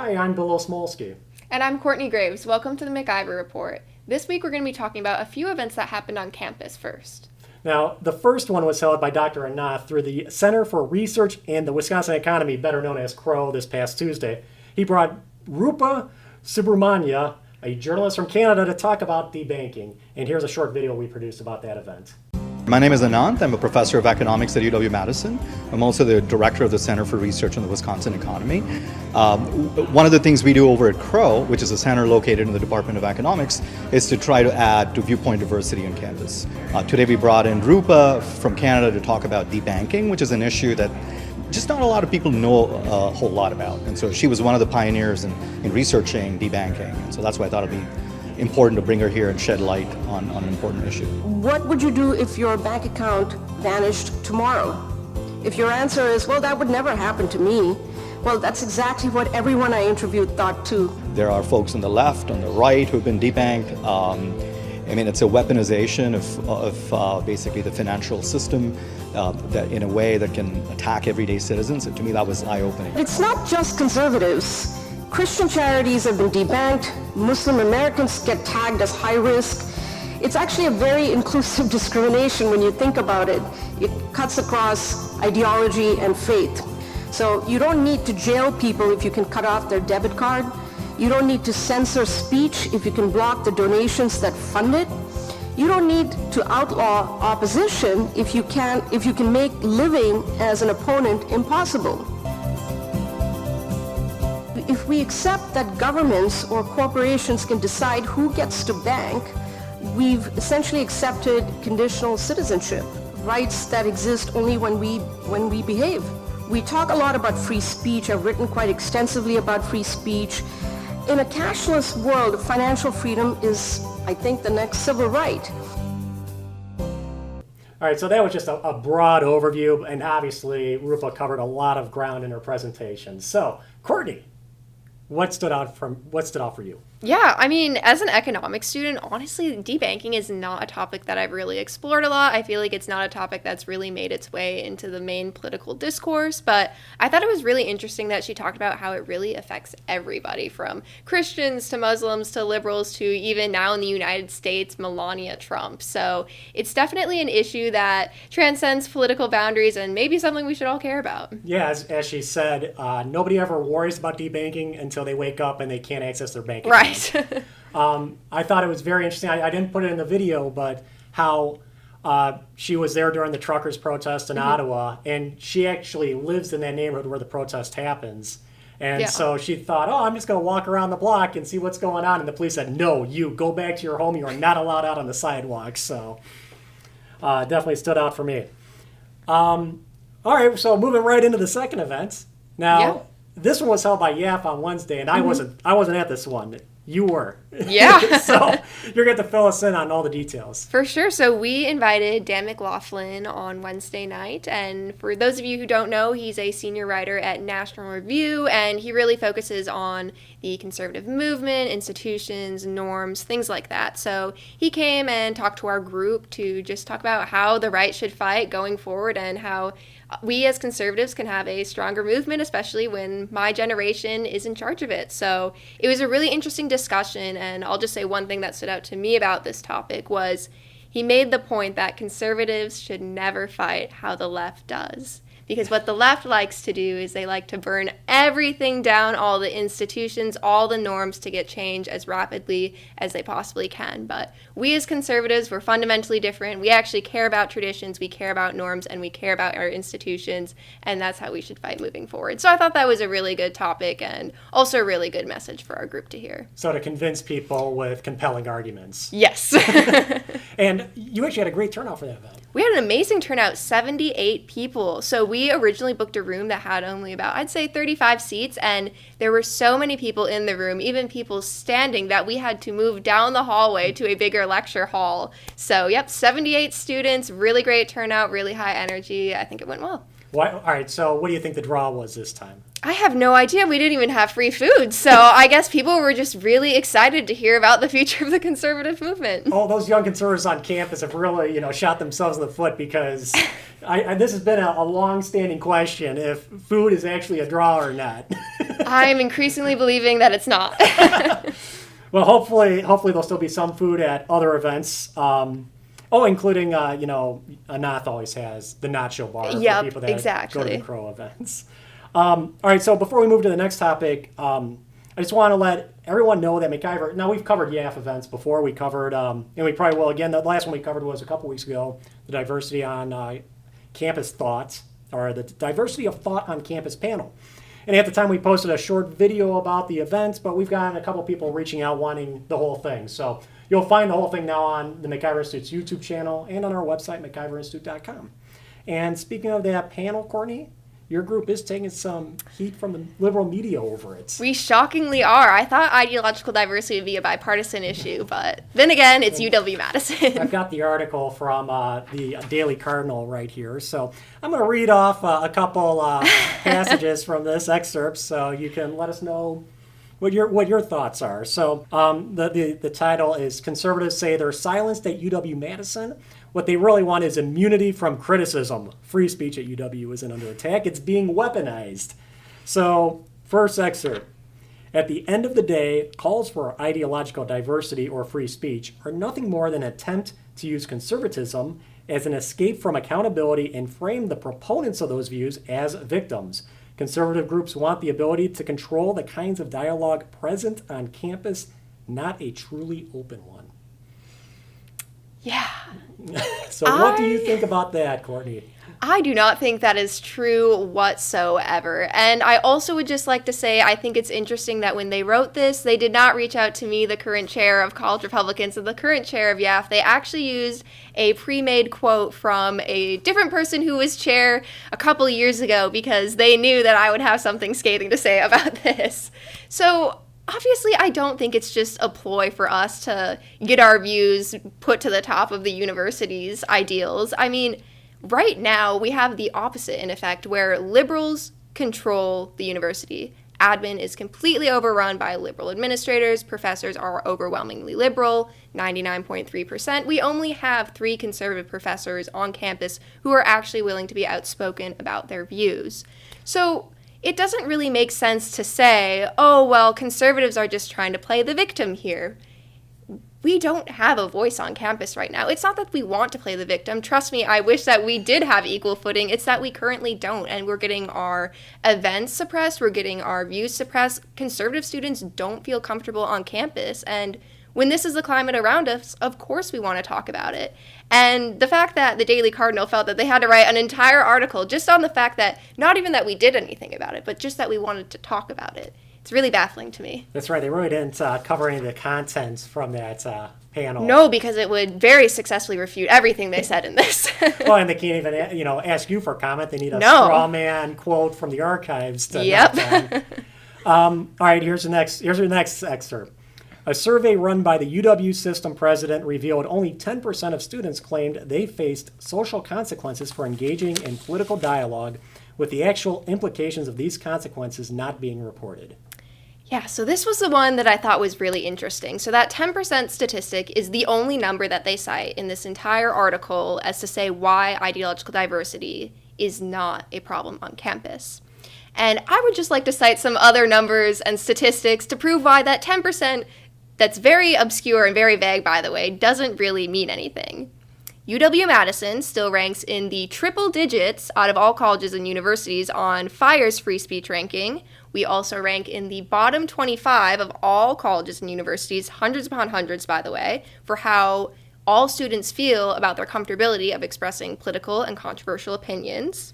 Hi, I'm Bill Smolsky. And I'm Courtney Graves. Welcome to the MacIver Report. This week we're going to be talking about a few events that happened on campus first. Now, the first one was held by Dr. Anath through the Center for Research in the Wisconsin Economy, better known as CROW, this past Tuesday. He brought Rupa Subramanya, a journalist from Canada, to talk about debanking. And here's a short video we produced about that event. My name is Anant. I'm a professor of economics at UW-Madison. I'm also the director of the Center for Research in the Wisconsin Economy. One of the things we do over at CROW, which is a center located in the Department of Economics, is to try to add to viewpoint diversity on campus. Today we brought in Rupa from Canada to talk about debanking, which is an issue that just not a lot of people know a whole lot about. And so she was one of the pioneers in researching debanking. And so that's why I thought it'd be important to bring her here and shed light on an important issue. What would you do if your bank account vanished tomorrow? If your answer is, well, that would never happen to me, well, that's exactly what everyone I interviewed thought too. There are folks on the left, on the right who've been debanked. It's a weaponization of basically the financial system that in a way that can attack everyday citizens. And to me, that was eye-opening. It's not just conservatives. Christian charities have been debanked. Muslim Americans get tagged as high risk. It's actually a very inclusive discrimination when you think about it. It cuts across ideology and faith. So you don't need to jail people if you can cut off their debit card. You don't need to censor speech if you can block the donations that fund it. You don't need to outlaw opposition if you can make living as an opponent impossible. If we accept that governments or corporations can decide who gets to bank, we've essentially accepted conditional citizenship, rights that exist only when we behave. We talk a lot about free speech. I've written quite extensively about free speech. In a cashless world, financial freedom is, I think, the next civil right. All right, so that was just a broad overview, and obviously Rupa covered a lot of ground in her presentation. So, Courtney, what stood out for you? Yeah, as an economics student, honestly, debanking is not a topic that I've really explored a lot. I feel like it's not a topic that's really made its way into the main political discourse, but I thought it was really interesting that she talked about how it really affects everybody, from Christians to Muslims to liberals to even now in the United States, Melania Trump. So it's definitely an issue that transcends political boundaries and maybe something we should all care about. Yeah, as she said, nobody ever worries about debanking until they wake up and they can't access their bank account. Right. I thought it was very interesting. I didn't put it in the video, but how she was there during the truckers' protest in Ottawa, and she actually lives in that neighborhood where the protest happens. And so she thought, I'm just going to walk around the block and see what's going on. And the police said, no, you go back to your home. You are not allowed out on the sidewalk. So definitely stood out for me. All right, so moving right into the second event. Now, this one was held by YAF on Wednesday, and I wasn't at this one. You were. Yeah. So you're going to fill us in on all the details. For sure. So we invited Dan McLaughlin on Wednesday night. And for those of you who don't know, he's a senior writer at National Review, and he really focuses on the conservative movement, institutions, norms, things like that. So he came and talked to our group to just talk about how the right should fight going forward and how we as conservatives can have a stronger movement, especially when my generation is in charge of it. So it was a really interesting discussion, and I'll just say one thing that stood out to me about this topic was he made the point that conservatives should never fight how the left does. Because what the left likes to do is they like to burn everything down, all the institutions, all the norms, to get change as rapidly as they possibly can. But we as conservatives, we're fundamentally different. We actually care about traditions, we care about norms, and we care about our institutions, and that's how we should fight moving forward. So I thought that was a really good topic and also a really good message for our group to hear. So to convince people with compelling arguments. Yes. And you actually had a great turnout for that event. We had an amazing turnout, 78 people. So we originally booked a room that had only about, I'd say, 35 seats, and there were so many people in the room, even people standing, that we had to move down the hallway to a bigger lecture hall. So, 78 students, really great turnout, really high energy. I think it went well. All right, so what do you think the draw was this time? I have no idea. We didn't even have free food. So I guess people were just really excited to hear about the future of the conservative movement. Oh, those young conservatives on campus have really, shot themselves in the foot because this has been a long-standing question if food is actually a draw or not. I'm increasingly believing that it's not. Well, hopefully there'll still be some food at other events. Including, Anoth always has the nacho bar for people that go to the Crow events. All right, so before we move to the next topic, I just want to let everyone know that MacIver, now we've covered YAF events before. We covered, and we probably will again, the last one we covered was a couple weeks ago, the Diversity on Campus Thoughts, or the Diversity of Thought on Campus panel. And at the time we posted a short video about the event, but we've gotten a couple people reaching out wanting the whole thing. So you'll find the whole thing now on the MacIver Institute's YouTube channel and on our website, MacIverInstitute.com. And speaking of that panel, Courtney, your group is taking some heat from the liberal media over it. We shockingly are. I thought ideological diversity would be a bipartisan issue, but then again, it's UW-Madison. I've got the article from the Daily Cardinal right here, so I'm going to read off a couple passages from this excerpt so you can let us know what your thoughts are. So the title is "Conservatives Say They're Silenced at UW-Madison. What they really want is immunity from criticism. Free speech at UW isn't under attack. It's being weaponized." So, first excerpt. "At the end of the day, calls for ideological diversity or free speech are nothing more than an attempt to use conservatism as an escape from accountability and frame the proponents of those views as victims. Conservative groups want the ability to control the kinds of dialogue present on campus, not a truly open one." Yeah. So what do you think about that, Courtney? I do not think that is true whatsoever. And I also would just like to say I think it's interesting that when they wrote this, they did not reach out to me, the current chair of College Republicans and the current chair of YAF. They actually used a pre-made quote from a different person who was chair a couple of years ago because they knew that I would have something scathing to say about this. So obviously, I don't think it's just a ploy for us to get our views put to the top of the university's ideals. I mean, right now, we have the opposite in effect, where liberals control the university. Admin is completely overrun by liberal administrators. Professors are overwhelmingly liberal, 99.3%. We only have 3 conservative professors on campus who are actually willing to be outspoken about their views. So it doesn't really make sense to say, oh, well, conservatives are just trying to play the victim here. We don't have a voice on campus right now. It's not that we want to play the victim. Trust me, I wish that we did have equal footing. It's that we currently don't, and we're getting our events suppressed. We're getting our views suppressed. Conservative students don't feel comfortable on campus, and when this is the climate around us, of course we want to talk about it. And the fact that the Daily Cardinal felt that they had to write an entire article just on the fact that, not even that we did anything about it, but just that we wanted to talk about it. It's really baffling to me. That's right. They really didn't cover any of the contents from that panel. No, because it would very successfully refute everything they said in this. Well, and they can't even, ask you for comment. They need a straw man quote from the archives to knock down. All right, here's your next excerpt. A survey run by the UW system president revealed only 10% of students claimed they faced social consequences for engaging in political dialogue, with the actual implications of these consequences not being reported. Yeah, so this was the one that I thought was really interesting. So that 10% statistic is the only number that they cite in this entire article as to say why ideological diversity is not a problem on campus. And I would just like to cite some other numbers and statistics to prove why that 10%, that's very obscure and very vague, by the way, doesn't really mean anything. UW-Madison still ranks in the triple digits out of all colleges and universities on FIRE's free speech ranking. We also rank in the bottom 25 of all colleges and universities, hundreds upon hundreds, by the way, for how all students feel about their comfortability of expressing political and controversial opinions.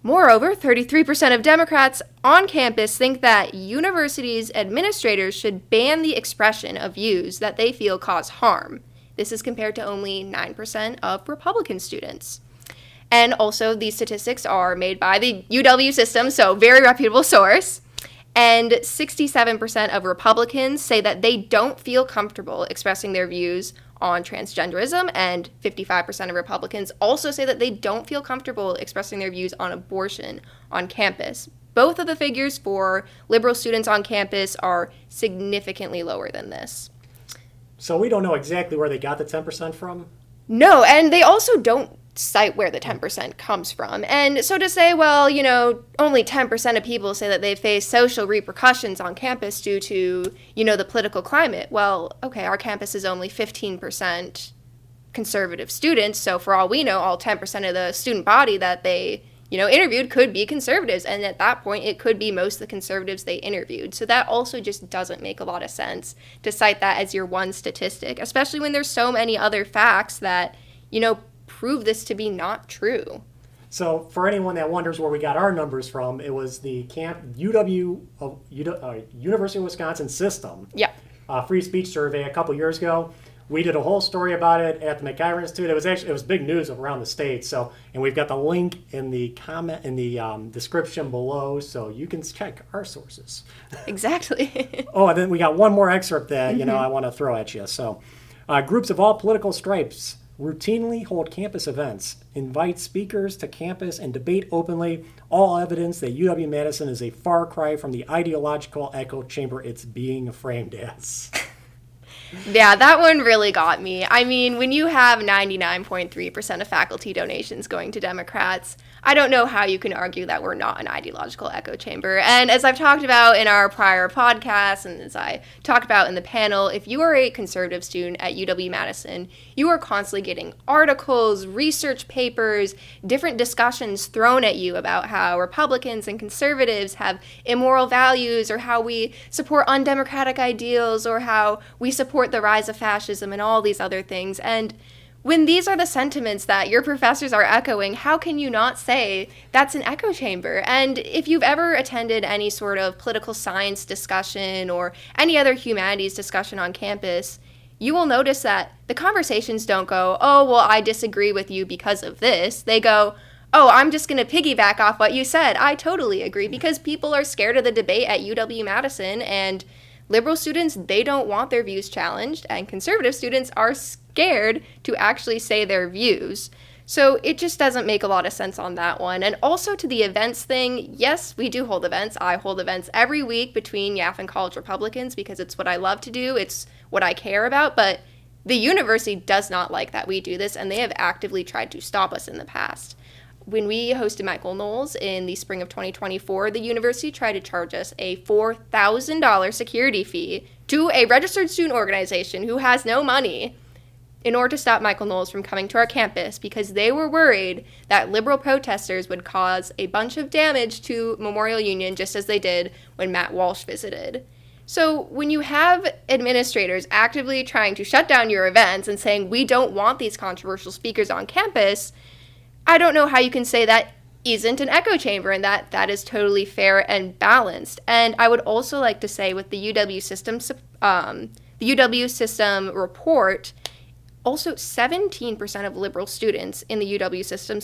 Moreover, 33% of Democrats on campus think that universities' administrators should ban the expression of views that they feel cause harm. This is compared to only 9% of Republican students. And also, these statistics are made by the UW system, so very reputable source. And 67% of Republicans say that they don't feel comfortable expressing their views on transgenderism, and 55% of Republicans also say that they don't feel comfortable expressing their views on abortion on campus. both of the figures for liberal students on campus are significantly lower than this. So we don't know exactly where they got the 10% from? No, and they also don't cite where the 10% comes from. And so to say, well, you know, only 10% of people say that they face social repercussions on campus due to, you know, the political climate. Well, okay, our campus is only 15% conservative students, so for all we know, all 10% of the student body that they, you know, interviewed could be conservatives, and at that point, it could be most of the conservatives they interviewed. So that also just doesn't make a lot of sense to cite that as your one statistic, especially when there's so many other facts that, you know, prove this to be not true. So for anyone that wonders where we got our numbers from, it was the University of Wisconsin system. Yeah. Free speech survey a couple years ago. We did a whole story about it at the MacIver Institute. It was big news around the state. So, and we've got the link in the comment in the description below, so you can check our sources. Exactly. Oh, and then we got one more excerpt that I want to throw at you. So, groups of all political stripes routinely hold campus events, invite speakers to campus, and debate openly. All evidence that UW-Madison is a far cry from the ideological echo chamber it's being framed as. Yeah, that one really got me. I mean, when you have 99.3% of faculty donations going to Democrats, I don't know how you can argue that we're not an ideological echo chamber. And as I've talked about in our prior podcasts, and as I talked about in the panel, if you are a conservative student at UW-Madison, you are constantly getting articles, research papers, different discussions thrown at you about how Republicans and conservatives have immoral values, or how we support undemocratic ideals, or how we support the rise of fascism and all these other things. And when these are the sentiments that your professors are echoing, how can you not say that's an echo chamber? And if you've ever attended any sort of political science discussion or any other humanities discussion on campus, you will notice that the conversations don't go, oh, well, I disagree with you because of this. They go, oh, I'm just going to piggyback off what you said. I totally agree, because people are scared of the debate at UW-Madison, and liberal students, they don't want their views challenged, and conservative students are scared to actually say their views. So it just doesn't make a lot of sense on that one. And also to the events thing, yes, we do hold events. I hold events every week between YAF and College Republicans because it's what I love to do. It's what I care about. But the university does not like that we do this, and they have actively tried to stop us in the past. When we hosted Michael Knowles in the spring of 2024, the university tried to charge us a $4,000 security fee to a registered student organization who has no money in order to stop Michael Knowles from coming to our campus, because they were worried that liberal protesters would cause a bunch of damage to Memorial Union, just as they did when Matt Walsh visited. So when you have administrators actively trying to shut down your events and saying, we don't want these controversial speakers on campus, I don't know how you can say that isn't an echo chamber, and that is totally fair and balanced. And I would also like to say, with the UW system report, also 17% of liberal students in the UW system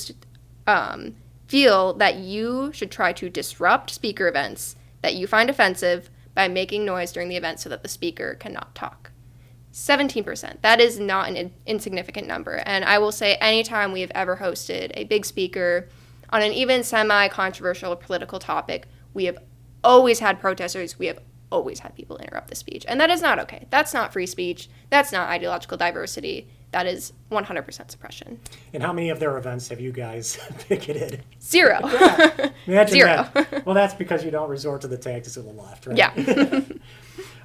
feel that you should try to disrupt speaker events that you find offensive by making noise during the event so that the speaker cannot talk. 17%. That is not an insignificant number. And I will say, anytime we have ever hosted a big speaker on an even semi-controversial political topic, we have always had protesters. We have always had people interrupt the speech. And that is not okay. That's not free speech. That's not ideological diversity. That is 100% suppression. And how many of their events have you guys picketed? 0. Yeah. Imagine 0. That. Well, that's because you don't resort to the tactics of the left, right? Yeah.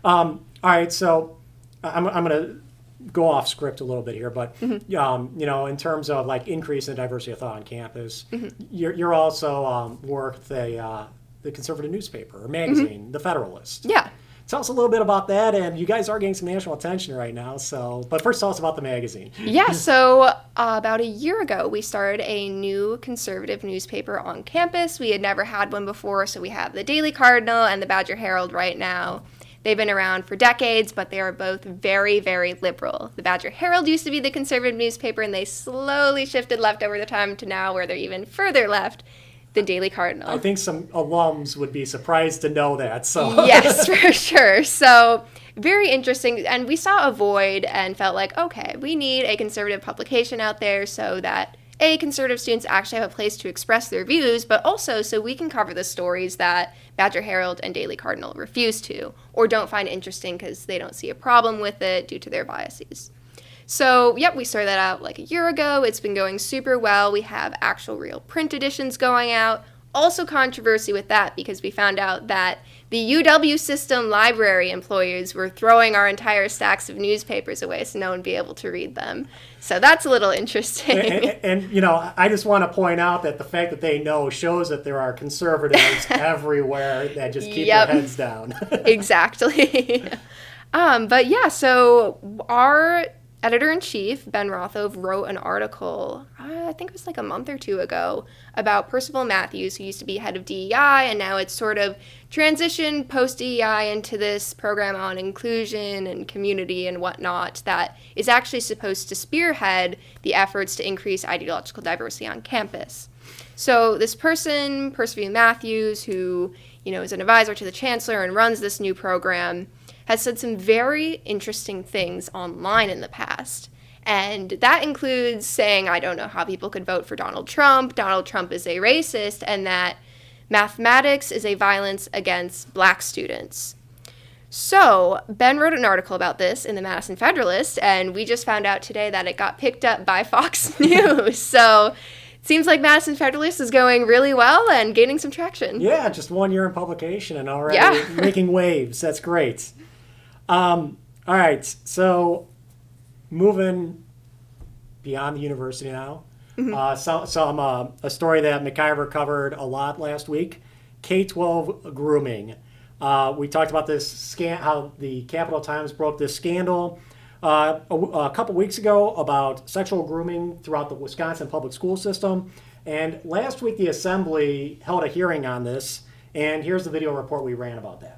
All right, so I'm going to go off script a little bit here, but in terms of like increase in diversity of thought on campus, you're also work the conservative newspaper or magazine, The Federalist. Yeah. Tell us a little bit about that, and you guys are getting some national attention right now. So, but first, tell us about the magazine. Yeah, so about a year ago, we started a new conservative newspaper on campus. We had never had one before, so we have the Daily Cardinal and the Badger Herald right now. They've been around for decades, but they are both very, very liberal. The Badger Herald used to be the conservative newspaper, and they slowly shifted left over the time to now where they're even further left, the Daily Cardinal. I think some alums would be surprised to know that. So yes, for sure. So very interesting. And we saw a void and felt like, okay, we need a conservative publication out there so that conservative students actually have a place to express their views, but also so we can cover the stories that Badger Herald and Daily Cardinal refuse to, or don't find interesting because they don't see a problem with it due to their biases. So, yep, we started that out like a year ago. It's been going super well. We have actual real print editions going out. Also controversy with that because we found out that the UW system library employees were throwing our entire stacks of newspapers away so no one would be able to read them. So that's a little interesting. And you know, I just want to point out that the fact that they know shows that there are conservatives everywhere that just keep their heads down. Exactly. But yeah, so our editor-in-chief, Ben Rothove, wrote an article, I think it was like a month or two ago, about Percival Matthews, who used to be head of DEI, and now it's sort of transitioned post-DEI into this program on inclusion and community and whatnot that is actually supposed to spearhead the efforts to increase ideological diversity on campus. So this person, Percival Matthews, who, you know, is an advisor to the chancellor and runs this new program, has said some very interesting things online in the past. And that includes saying, I don't know how people could vote for Donald Trump is a racist, and that mathematics is a violence against black students. So Ben wrote an article about this in the Madison Federalist, and we just found out today that it got picked up by Fox News. So it seems like Madison Federalist is going really well and gaining some traction. Yeah, just 1 year in publication and already making waves. That's great. All right, so moving beyond the university now, a story that MacIver covered a lot last week, K-12 grooming. We talked about this how the Capital Times broke this scandal a couple weeks ago about sexual grooming throughout the Wisconsin public school system. And last week, the Assembly held a hearing on this, and here's the video report we ran about that.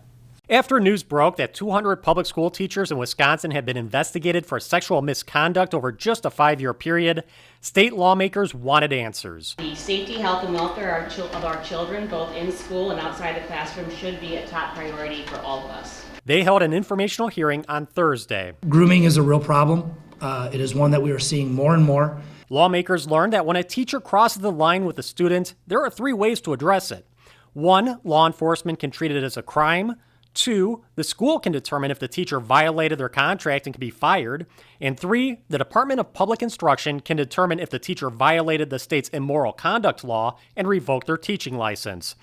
After news broke that 200 public school teachers in Wisconsin had been investigated for sexual misconduct over just a 5-year period, state lawmakers wanted answers. The safety, health, and welfare of our children, both in school and outside the classroom, should be a top priority for all of us. They held an informational hearing on Thursday. Grooming is a real problem. It is one that we are seeing more and more. Lawmakers learned that when a teacher crosses the line with a student, there are 3 ways to address it. 1, law enforcement can treat it as a crime. 2, the school can determine if the teacher violated their contract and can be fired. And 3, the Department of Public Instruction can determine if the teacher violated the state's immoral conduct law and revoke their teaching license.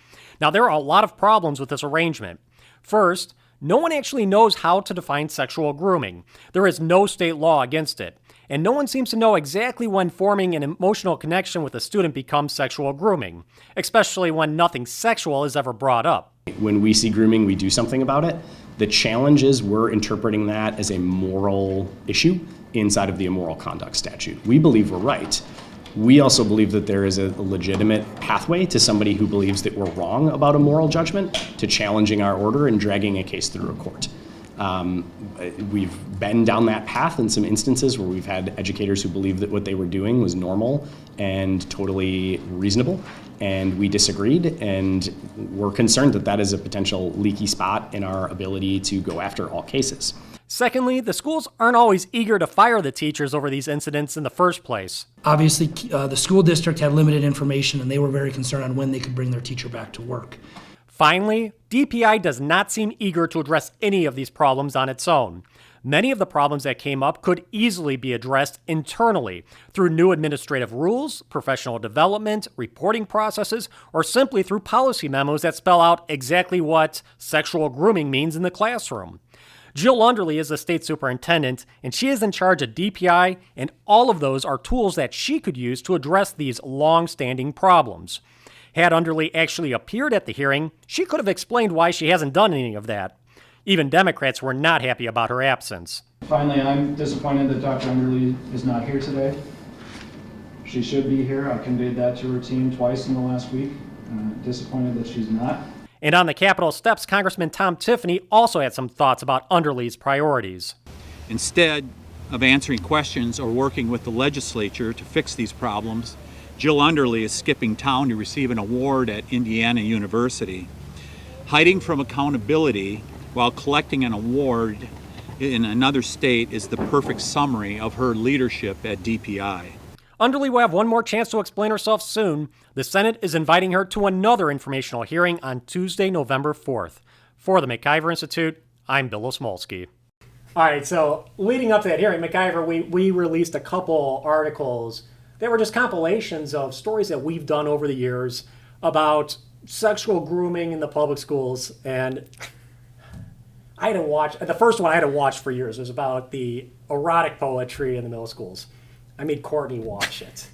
Now, there are a lot of problems with this arrangement. First, no one actually knows how to define sexual grooming. There is no state law against it. And no one seems to know exactly when forming an emotional connection with a student becomes sexual grooming, especially when nothing sexual is ever brought up. When we see grooming, we do something about it. The challenge is we're interpreting that as a moral issue inside of the immoral conduct statute. We believe we're right. We also believe that there is a legitimate pathway to somebody who believes that we're wrong about a moral judgment to challenging our order and dragging a case through a court. We've been down that path in some instances where we've had educators who believed that what they were doing was normal and totally reasonable, and we disagreed, and we're concerned that that is a potential leaky spot in our ability to go after all cases. Secondly, the schools aren't always eager to fire the teachers over these incidents in the first place. Obviously, the school district had limited information, and they were very concerned on when they could bring their teacher back to work. Finally, DPI does not seem eager to address any of these problems on its own. Many of the problems that came up could easily be addressed internally through new administrative rules, professional development, reporting processes, or simply through policy memos that spell out exactly what sexual grooming means in the classroom. Jill Underly is the state superintendent, and she is in charge of DPI, and all of those are tools that she could use to address these long-standing problems. Had Underly actually appeared at the hearing, she could have explained why she hasn't done any of that. Even Democrats were not happy about her absence. Finally, I'm disappointed that Dr. Underly is not here today. She should be here. I conveyed that to her team twice in the last week. Disappointed that she's not. And on the Capitol steps, Congressman Tom Tiffany also had some thoughts about Underly's priorities. Instead of answering questions or working with the legislature to fix these problems, Jill Underly is skipping town to receive an award at Indiana University. Hiding from accountability while collecting an award in another state is the perfect summary of her leadership at DPI. Underly will have one more chance to explain herself soon. The Senate is inviting her to another informational hearing on Tuesday, November 4th. For the MacIver Institute, I'm Bill Osmolsky. All right, so leading up to that hearing, MacIver, we released a couple articles that were just compilations of stories that we've done over the years about sexual grooming in the public schools. And I had to watch, the first one I had to watch for years was about the erotic poetry in the middle schools. I made Courtney watch it.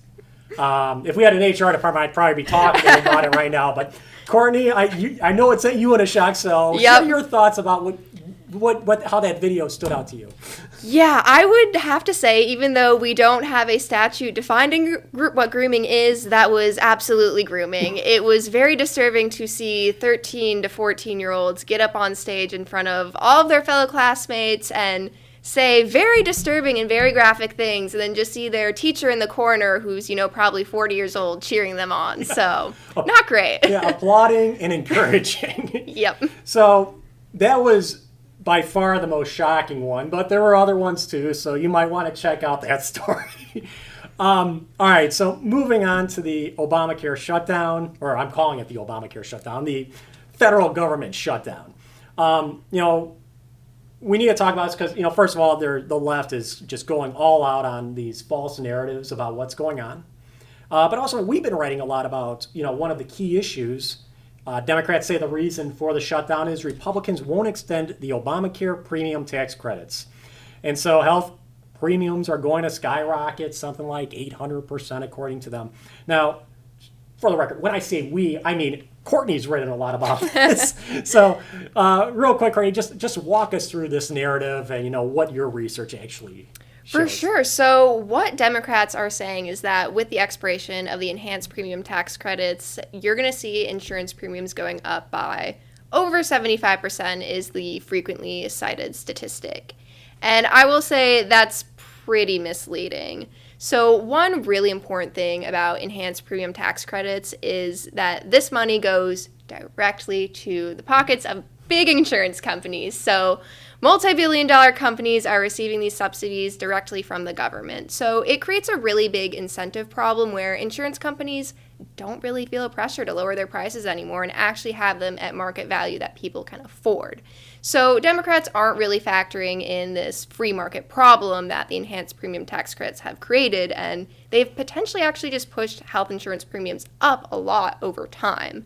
If we had an HR department, I'd probably be talking about it right now. But Courtney, I know it sent you in a shock, so share your thoughts about how that video stood out to you. Yeah, I would have to say, even though we don't have a statute defining what grooming is, that was absolutely grooming. It was very disturbing to see 13 to 14-year-olds get up on stage in front of all of their fellow classmates and say very disturbing and very graphic things, and then just see their teacher in the corner who's, probably 40 years old cheering them on. So, not great. Yeah, applauding and encouraging. Yep. So that was by far the most shocking one, but there were other ones too, so you might want to check out that story. All right, so moving on to the Obamacare shutdown, or I'm calling it the Obamacare shutdown, the federal government shutdown. We need to talk about this because, first of all, the left is just going all out on these false narratives about what's going on. But also, we've been writing a lot about, one of the key issues. Democrats say the reason for the shutdown is Republicans won't extend the Obamacare premium tax credits. And so health premiums are going to skyrocket, something like 800% according to them. Now, for the record, when I say we, I mean Courtney's written a lot about this. So real quick, Courtney, just walk us through this narrative and, what your research actually shows. For sure. So what Democrats are saying is that with the expiration of the enhanced premium tax credits, you're going to see insurance premiums going up by over 75% is the frequently cited statistic. And I will say that's pretty misleading. So one really important thing about enhanced premium tax credits is that this money goes directly to the pockets of big insurance companies. So multi-billion-dollar companies are receiving these subsidies directly from the government. So it creates a really big incentive problem where insurance companies don't really feel a pressure to lower their prices anymore and actually have them at market value that people can afford. So Democrats aren't really factoring in this free market problem that the enhanced premium tax credits have created, and they've potentially actually just pushed health insurance premiums up a lot over time.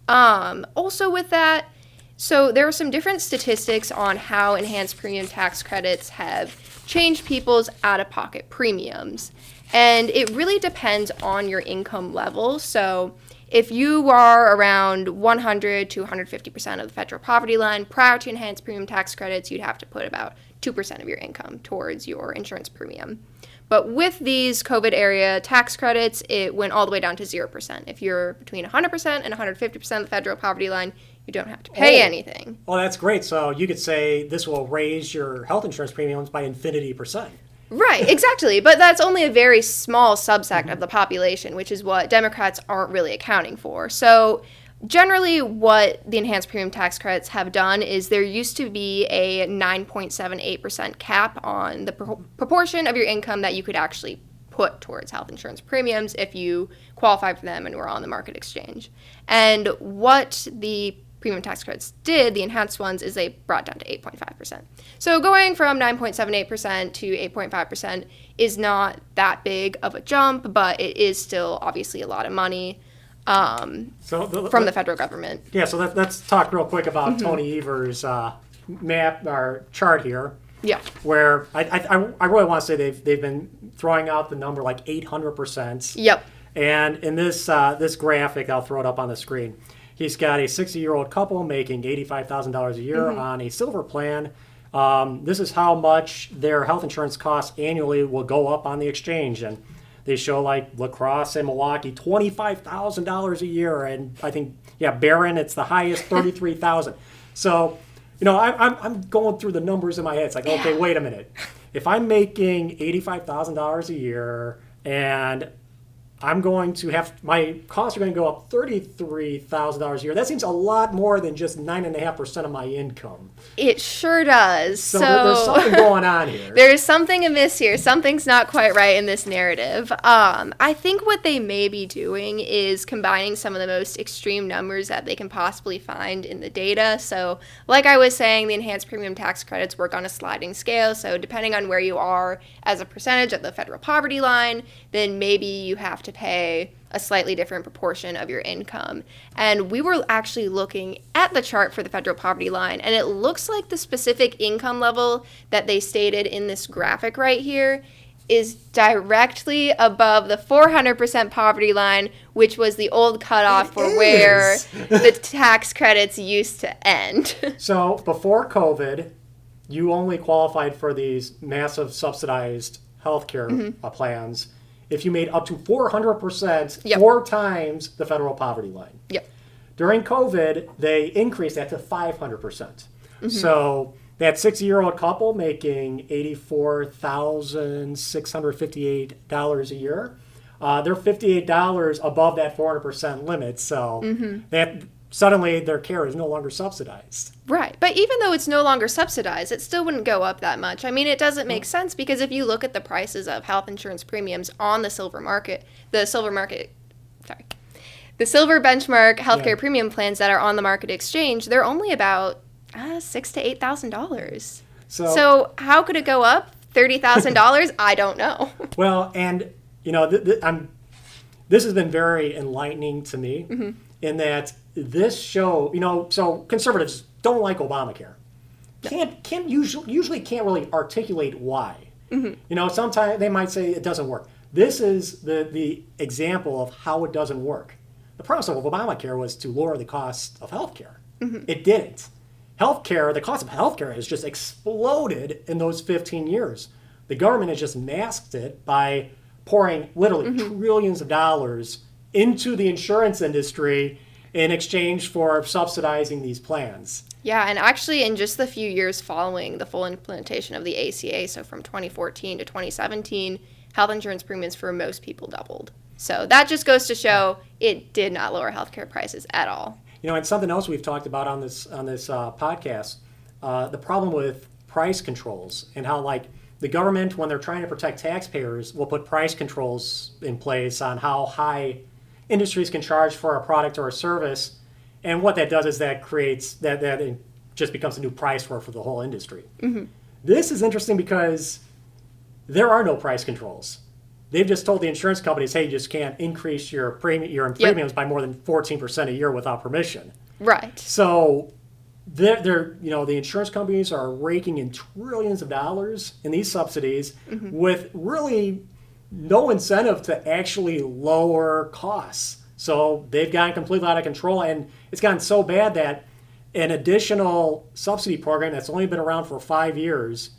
Also with that, so there are some different statistics on how enhanced premium tax credits have changed people's out-of-pocket premiums. And it really depends on your income level. So if you are around 100 to 150% of the federal poverty line prior to enhanced premium tax credits, you'd have to put about 2% of your income towards your insurance premium. But with these COVID-era tax credits, it went all the way down to 0%. If you're between 100% and 150% of the federal poverty line, you don't have to pay anything. Well, that's great. So you could say this will raise your health insurance premiums by infinity percent. Right, exactly. But that's only a very small subset of the population, which is what Democrats aren't really accounting for. So generally what the enhanced premium tax credits have done is there used to be a 9.78% cap on the proportion of your income that you could actually put towards health insurance premiums if you qualified for them and were on the market exchange. And what the premium tax credits did, the enhanced ones, is they brought down to 8.5%. So going from 9.78% to 8.5% is not that big of a jump, but it is still obviously a lot of money from the federal government. Yeah, so let's talk real quick about Tony Evers' map or chart here. Yeah. Where I really want to say they've been throwing out the number like 800%. Yep. And in this graphic, I'll throw it up on the screen. He's got a 60-year-old couple making $85,000 a year on a silver plan. This is how much their health insurance costs annually will go up on the exchange. And they show like La Crosse and Milwaukee, $25,000 a year. And I think, Barron, it's the highest, $33,000. So, I'm going through the numbers in my head. It's like, okay, wait a minute. If I'm making $85,000 a year and I'm going to have, my costs are going to go up $33,000 a year. That seems a lot more than just 9.5% of my income. It sure does. So there's something going on here. There's something amiss here. Something's not quite right in this narrative. I think what they may be doing is combining some of the most extreme numbers that they can possibly find in the data. So like I was saying, the enhanced premium tax credits work on a sliding scale. So depending on where you are as a percentage of the federal poverty line, then maybe you have to pay a slightly different proportion of your income. And we were actually looking at the chart for the federal poverty line, and it looks like the specific income level that they stated in this graphic right here is directly above the 400% poverty line, which was the old cutoff for where the tax credits used to end. So before COVID, you only qualified for these massive subsidized healthcare plans if you made up to 400%, 4 times the federal poverty line. Yep. During COVID, they increased that to 500%. So that 60-year-old couple making $84,658 a year, they're $58 above that 400% limit. So that suddenly their care is no longer subsidized. Right. But even though it's no longer subsidized, it still wouldn't go up that much. I mean, it doesn't make sense because if you look at the prices of health insurance premiums on the silver benchmark healthcare premium plans that are on the market exchange, they're only about $6,000 to $8,000. So how could it go up $30,000? I don't know. Well, and you know, this has been very enlightening to me in that this show, you know, so conservatives don't like Obamacare. Usually can't really articulate why. You know, sometimes they might say it doesn't work. This is the example of how it doesn't work. The premise of Obamacare was to lower the cost of healthcare. It didn't. The cost of healthcare has just exploded in those 15 years. The government has just masked it by pouring literally trillions of dollars into the insurance industry in exchange for subsidizing these plans. Yeah, and actually in just the few years following the full implementation of the ACA, so from 2014 to 2017, health insurance premiums for most people doubled. So that just goes to show it did not lower healthcare prices at all. You know, and something else we've talked about on this podcast, the problem with price controls and how, like, the government, when they're trying to protect taxpayers, will put price controls in place on how high industries can charge for a product or a service, and what that does is that creates that it just becomes a new price for the whole industry. This is interesting because there are no price controls. They've just told the insurance companies, hey, you just can't increase your premiums by more than 14% a year without permission. Right. So they're you know, the insurance companies are raking in trillions of dollars in these subsidies with really no incentive to actually lower costs. So they've gotten completely out of control, and it's gotten so bad that an additional subsidy program that's only been around for 5 years,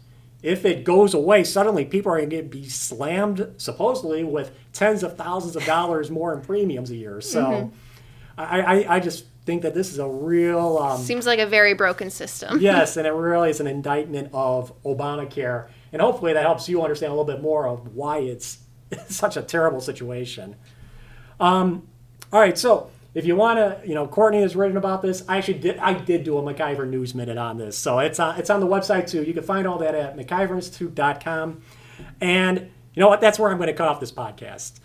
if it goes away, suddenly people are going to be slammed, supposedly, with tens of thousands of dollars more in premiums a year. So I just think that this is a real... Seems like a very broken system. Yes, and it really is an indictment of Obamacare. And hopefully that helps you understand a little bit more of why it's such a terrible situation. All right, so if you want to, you know, Courtney has written about this. I did do a MacIver News Minute on this, so it's on the website too. You can find all that at MacIverInstitute.com. And you know what? That's where I'm going to cut off this podcast.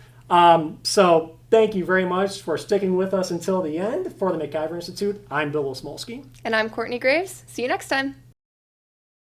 So thank you very much for sticking with us until the end. For the MacIver Institute, I'm Bill Smolsky. And I'm Courtney Graves. See you next time.